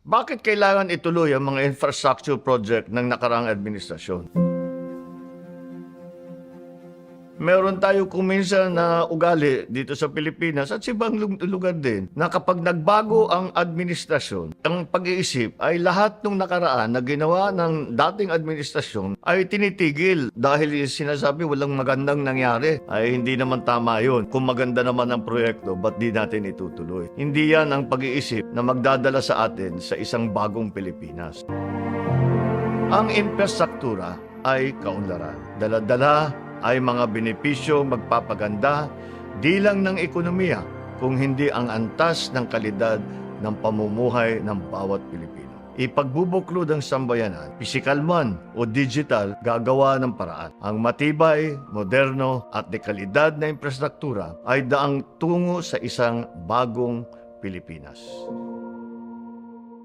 Bakit kailangan ituloy ang mga infrastructure project ng nakaraang administrasyon? Meron tayo kuminsan na ugali dito sa Pilipinas at sa ibang lugar din na kapag nagbago ang administrasyon, ang pag-iisip ay lahat ng nakaraan na ginawa ng dating administrasyon ay tinitigil dahil sinasabi walang magandang nangyari. Ay hindi naman tama yun. Kung maganda naman ang proyekto, ba't di natin itutuloy? Hindi yan ang pag-iisip na magdadala sa atin sa isang bagong Pilipinas. Ang infrastruktura ay kaunlaran. Dala-dala ay mga benepisyo magpapaganda di lang ng ekonomiya, kung hindi ang antas ng kalidad ng pamumuhay ng bawat Pilipino. Ipagbubuklod ang sambayanan, pisikal man o digital, gagawa ng paraan. Ang matibay, moderno at dekalidad na infrastruktura ay daang tungo sa isang bagong Pilipinas.